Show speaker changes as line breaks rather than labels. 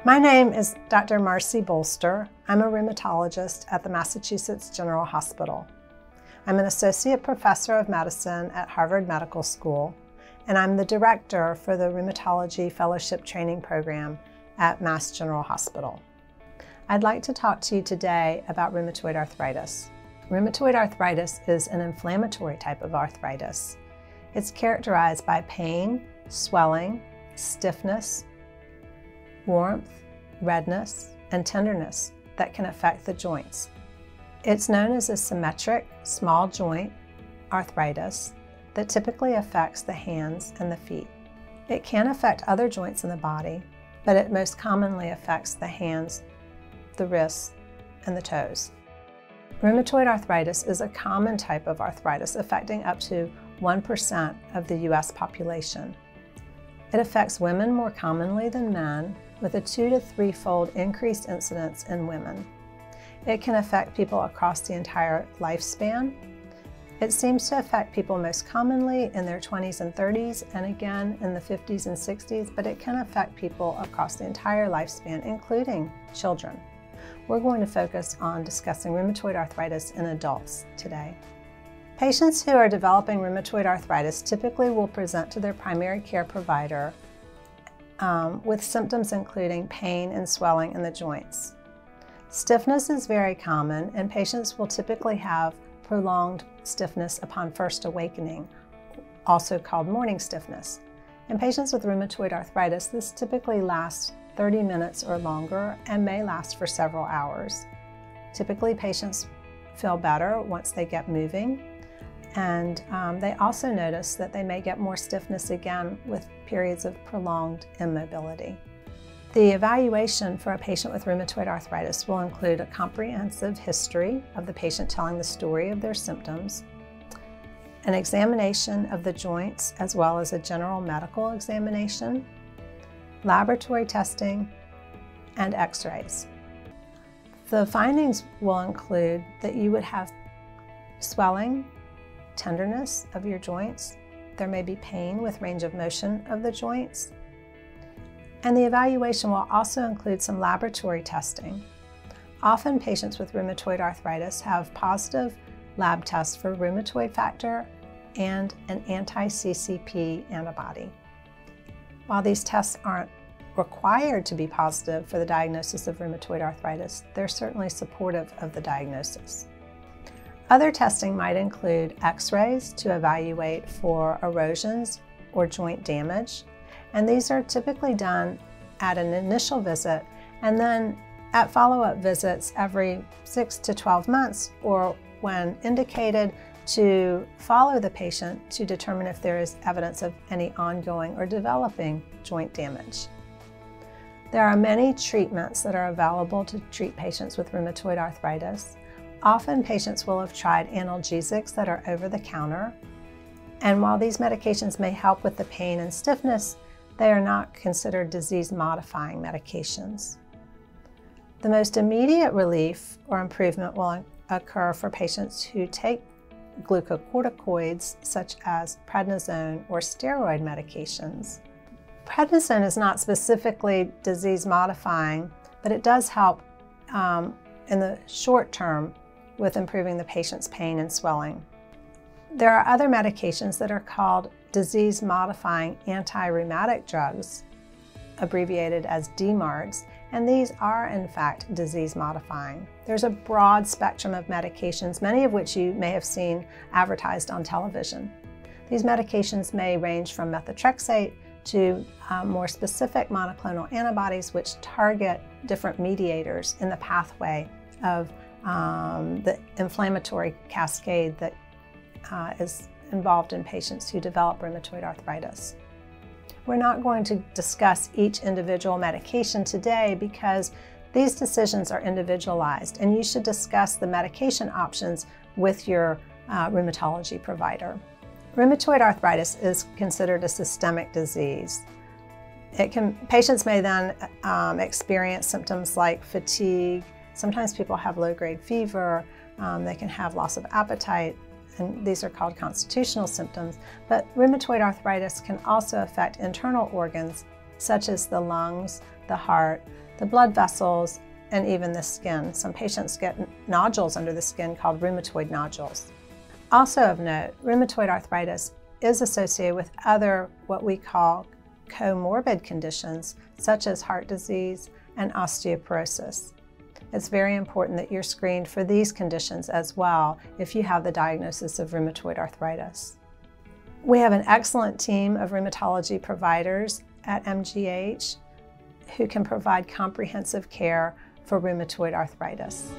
My name is Dr. Marcy Bolster. I'm a rheumatologist at the Massachusetts General Hospital. I'm an associate professor of medicine at Harvard Medical School, and I'm the director for the Rheumatology Fellowship Training Program at Mass General Hospital. I'd like to talk to you today about rheumatoid arthritis. Rheumatoid arthritis is an inflammatory type of arthritis. It's characterized by pain, swelling, stiffness, warmth, redness, and tenderness that can affect the joints. It's known as a symmetric small joint arthritis that typically affects the hands and the feet. It can affect other joints in the body, but it most commonly affects the hands, the wrists, and the toes. Rheumatoid arthritis is a common type of arthritis affecting up to 1% of the U.S. population. It affects women more commonly than men, with a 2 to 3-fold increased incidence in women. It can affect people across the entire lifespan. It seems to affect people most commonly in their 20s and 30s, and again in the 50s and 60s, but it can affect people across the entire lifespan, including children. We're going to focus on discussing rheumatoid arthritis in adults today. Patients who are developing rheumatoid arthritis typically will present to their primary care provider with symptoms including pain and swelling in the joints. Stiffness is very common, and patients will typically have prolonged stiffness upon first awakening, also called morning stiffness. In patients with rheumatoid arthritis, this typically lasts 30 minutes or longer and may last for several hours. Typically, patients feel better once they get moving, and they also notice that they may get more stiffness again with periods of prolonged immobility. The evaluation for a patient with rheumatoid arthritis will include a comprehensive history of the patient telling the story of their symptoms, an examination of the joints as well as a general medical examination, laboratory testing, and x-rays. The findings will include that you would have swelling, tenderness of your joints. There may be pain with range of motion of the joints. And the evaluation will also include some laboratory testing. Often patients with rheumatoid arthritis have positive lab tests for rheumatoid factor and an anti-CCP antibody. While these tests aren't required to be positive for the diagnosis of rheumatoid arthritis, they're certainly supportive of the diagnosis. Other testing might include x-rays to evaluate for erosions or joint damage, and these are typically done at an initial visit and then at follow-up visits every 6 to 12 months, or when indicated, to follow the patient to determine if there is evidence of any ongoing or developing joint damage. There are many treatments that are available to treat patients with rheumatoid arthritis. Often patients will have tried analgesics that are over-the-counter, and while these medications may help with the pain and stiffness, they are not considered disease-modifying medications. The most immediate relief or improvement will occur for patients who take glucocorticoids such as prednisone or steroid medications. Prednisone is not specifically disease-modifying, but it does help in the short term with improving the patient's pain and swelling. There are other medications that are called disease-modifying anti-rheumatic drugs, abbreviated as DMARDs, and these are in fact disease-modifying. There's a broad spectrum of medications, many of which you may have seen advertised on television. These medications may range from methotrexate to more specific monoclonal antibodies which target different mediators in the pathway of the inflammatory cascade that is involved in patients who develop rheumatoid arthritis. We're not going to discuss each individual medication today because these decisions are individualized, and you should discuss the medication options with your rheumatology provider. Rheumatoid arthritis is considered a systemic disease. Patients may then experience symptoms like fatigue. Sometimes people have low-grade fever. They can have loss of appetite, and these are called constitutional symptoms. But rheumatoid arthritis can also affect internal organs such as the lungs, the heart, the blood vessels, and even the skin. Some patients get nodules under the skin called rheumatoid nodules. Also of note, rheumatoid arthritis is associated with other what we call comorbid conditions such as heart disease and osteoporosis. It's very important that you're screened for these conditions as well if you have the diagnosis of rheumatoid arthritis. We have an excellent team of rheumatology providers at MGH who can provide comprehensive care for rheumatoid arthritis.